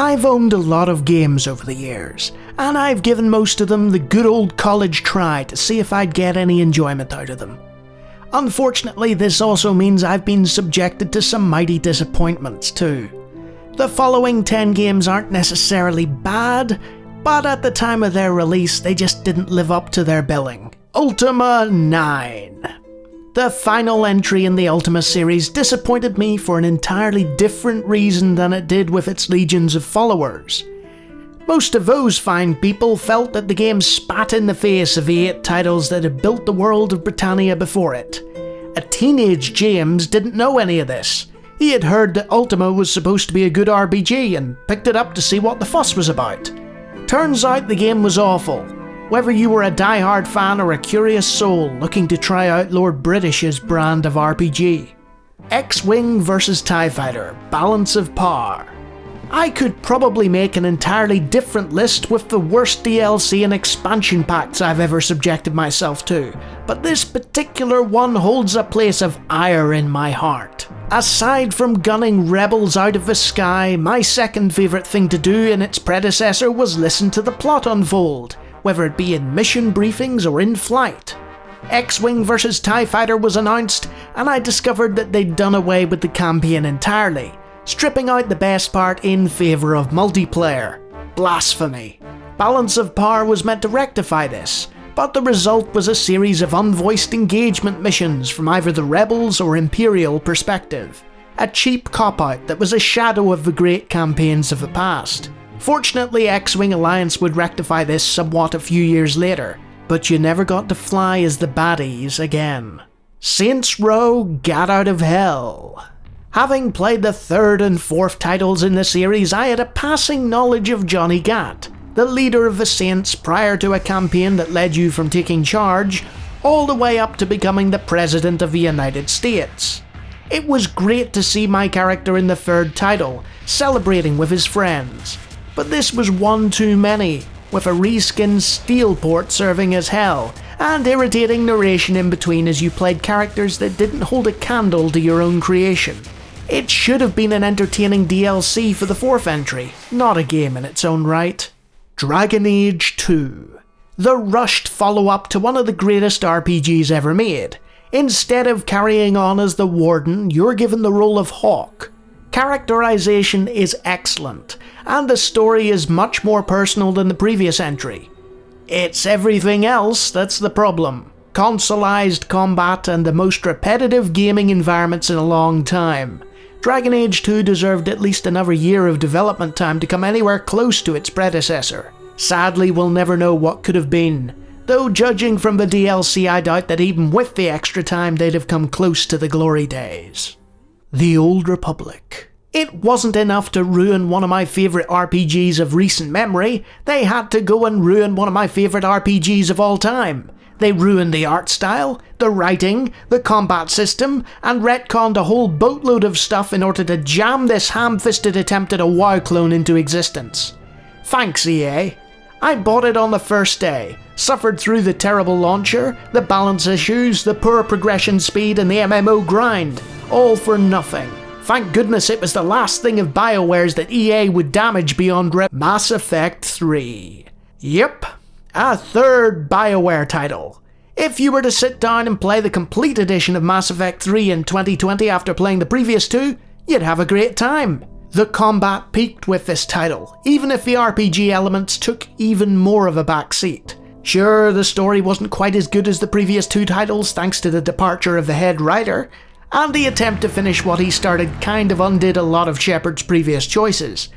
I've owned a lot of games over the years, and I've given most of them the good old college try to see if I'd get any enjoyment out of them. Unfortunately, this also means I've been subjected to some mighty disappointments too. The following 10 games aren't necessarily bad, but at the time of their release they just didn't live up to their billing. Ultima IX. The final entry in the Ultima series disappointed me for an entirely different reason than it did with its legions of followers. Most of those fine people felt that the game spat in the face of the 8 titles that had built the world of Britannia before it. A teenage James didn't know any of this. He had heard that Ultima was supposed to be a good RPG and picked it up to see what the fuss was about. Turns out the game was awful. Whether you were a die-hard fan or a curious soul looking to try out Lord British's brand of RPG. X-Wing vs TIE Fighter, Balance of Power. I could probably make an entirely different list with the worst DLC and expansion packs I've ever subjected myself to, but this particular one holds a place of ire in my heart. Aside from gunning rebels out of the sky, my second favourite thing to do in its predecessor was listen to the plot unfold, whether it be in mission briefings or in flight. X-Wing vs TIE Fighter was announced, and I discovered that they'd done away with the campaign entirely, stripping out the best part in favour of multiplayer. Blasphemy. Balance of Power was meant to rectify this, but the result was a series of unvoiced engagement missions from either the Rebels or Imperial perspective. A cheap cop-out that was a shadow of the great campaigns of the past. Fortunately, X-Wing Alliance would rectify this somewhat a few years later, but you never got to fly as the baddies again. Saints Row Gat Out of Hell. Having played the 3rd and 4th titles in the series, I had a passing knowledge of Johnny Gat, the leader of the Saints prior to a campaign that led you from taking charge all the way up to becoming the President of the United States. It was great to see my character in the 3rd title, celebrating with his friends. But this was one too many, with a reskinned Steelport serving as hell, and irritating narration in between as you played characters that didn't hold a candle to your own creation. It should have been an entertaining DLC for the 4th entry, not a game in its own right. Dragon Age 2. The rushed follow-up to one of the greatest RPGs ever made. Instead of carrying on as the Warden, you're given the role of Hawk. Characterization is excellent, and the story is much more personal than the previous entry. It's everything else that's the problem. Consoleized combat and the most repetitive gaming environments in a long time. Dragon Age 2 deserved at least another year of development time to come anywhere close to its predecessor. Sadly, we'll never know what could have been, though judging from the DLC I doubt that even with the extra time they'd have come close to the glory days. The Old Republic. It wasn't enough to ruin one of my favourite RPGs of recent memory, they had to go and ruin one of my favourite RPGs of all time. They ruined the art style, the writing, the combat system, and retconned a whole boatload of stuff in order to jam this ham-fisted attempt at a WoW clone into existence. Thanks, EA. I bought it on the first day, suffered through the terrible launcher, the balance issues, the poor progression speed, and the MMO grind, all for nothing. Thank goodness it was the last thing of Bioware's that EA would damage beyond Mass Effect 3. Yep, a 3rd Bioware title. If you were to sit down and play the complete edition of Mass Effect 3 in 2020 after playing the previous 2, you'd have a great time. The combat peaked with this title, even if the RPG elements took even more of a backseat. Sure, the story wasn't quite as good as the previous 2 titles thanks to the departure of the head writer, and the attempt to finish what he started kind of undid a lot of Shepard's previous choices.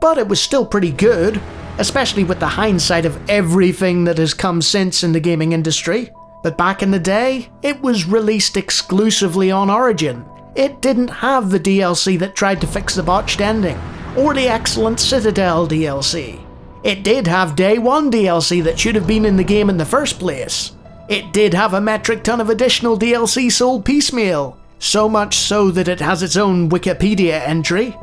But it was still pretty good, especially with the hindsight of everything that has come since in the gaming industry. But back in the day, it was released exclusively on Origin. It didn't have the DLC that tried to fix the botched ending, or the excellent Citadel DLC. It did have Day 1 DLC that should have been in the game in the first place. It did have a metric ton of additional DLC sold piecemeal, so much so that it has its own Wikipedia entry.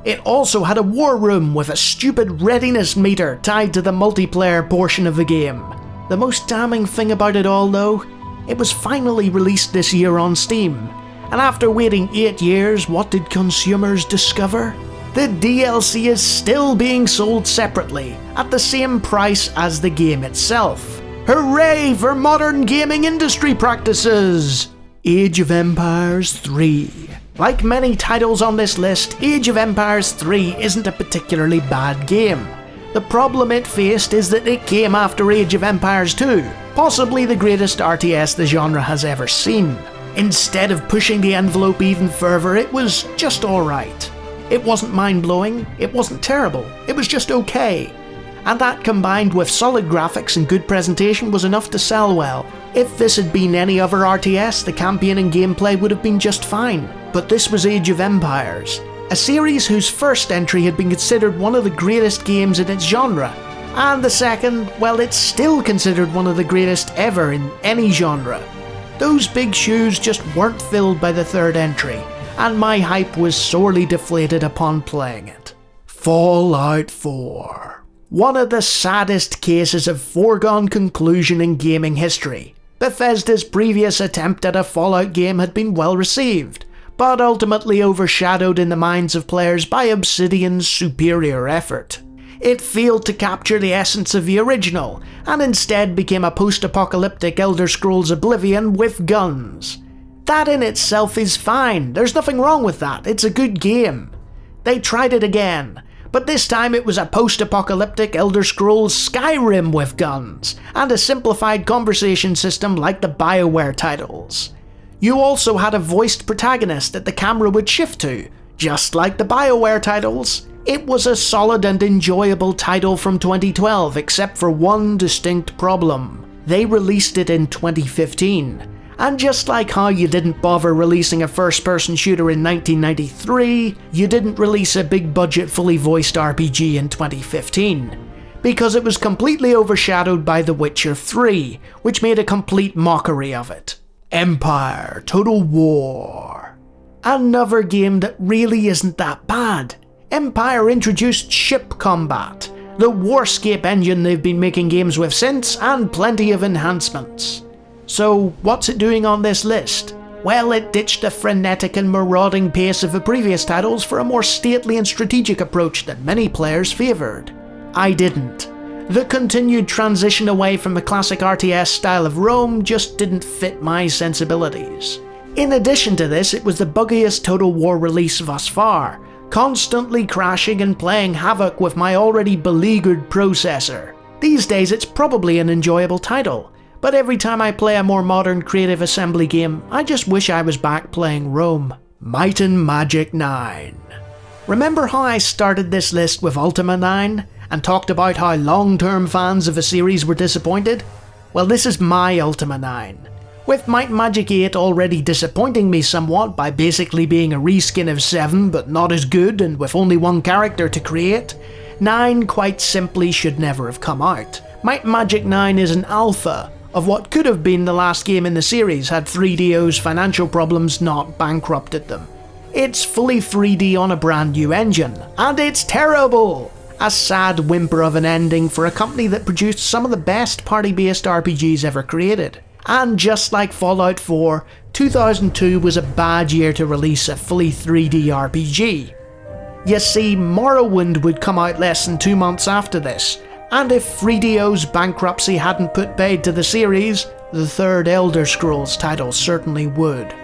It also had a war room with a stupid readiness meter tied to the multiplayer portion of the game. The most damning thing about it all though, it was finally released this year on Steam, and after waiting 8 years, what did consumers discover? the DLC is still being sold separately at the same price as the game itself. Hooray for modern gaming industry practices! Age of Empires 3. Like many titles on this list, Age of Empires 3 isn't a particularly bad game. The problem it faced is that it came after Age of Empires 2, possibly the greatest RTS the genre has ever seen. Instead of pushing the envelope even further, it was just alright. It wasn't mind-blowing, it wasn't terrible, it was just okay. And that combined with solid graphics and good presentation was enough to sell well. If this had been any other RTS, the campaign and gameplay would have been just fine. But this was Age of Empires, a series whose first entry had been considered one of the greatest games in its genre, and the second, well, it's still considered one of the greatest ever in any genre. Those big shoes just weren't filled by the third entry, and my hype was sorely deflated upon playing it. Fallout 4. One of the saddest cases of foregone conclusion in gaming history. Bethesda's previous attempt at a Fallout game had been well received, but ultimately overshadowed in the minds of players by Obsidian's superior effort. It failed to capture the essence of the original, and instead became a post-apocalyptic Elder Scrolls Oblivion with guns. That in itself is fine, there's nothing wrong with that, it's a good game. They tried it again, but this time it was a post-apocalyptic Elder Scrolls Skyrim with guns, and a simplified conversation system like the Bioware titles. You also had a voiced protagonist that the camera would shift to, just like the Bioware titles. It was a solid and enjoyable title from 2012, except for one distinct problem. They released it in 2015, and just like how you didn't bother releasing a first-person shooter in 1993, you didn't release a big-budget fully voiced RPG in 2015, because it was completely overshadowed by The Witcher 3, which made a complete mockery of it. Empire Total War. Another game that really isn't that bad. Empire introduced ship combat, the Warscape engine they've been making games with since, and plenty of enhancements. So what's it doing on this list? Well, it ditched the frenetic and marauding pace of the previous titles for a more stately and strategic approach that many players favoured. I didn't. The continued transition away from the classic RTS style of Rome just didn't fit my sensibilities. In addition to this, it was the buggiest Total War release thus far, constantly crashing and playing havoc with my already beleaguered processor. These days it's probably an enjoyable title, but every time I play a more modern creative assembly game, I just wish I was back playing Rome. Might and Magic 9. Remember how I started this list with Ultima IX, and talked about how long-term fans of a series were disappointed? Well, this is my Ultima IX. With Might and Magic 8 already disappointing me somewhat by basically being a reskin of 7 but not as good and with only one character to create, 9 quite simply should never have come out. Might and Magic 9 is an alpha of what could have been the last game in the series had 3DO's financial problems not bankrupted them. It's fully 3D on a brand new engine, and it's terrible! A sad whimper of an ending for a company that produced some of the best party-based RPGs ever created. And just like Fallout 4, 2002 was a bad year to release a fully 3D RPG. You see, Morrowind would come out less than 2 months after this, and if 3DO's bankruptcy hadn't put paid to the series, the third Elder Scrolls title certainly would.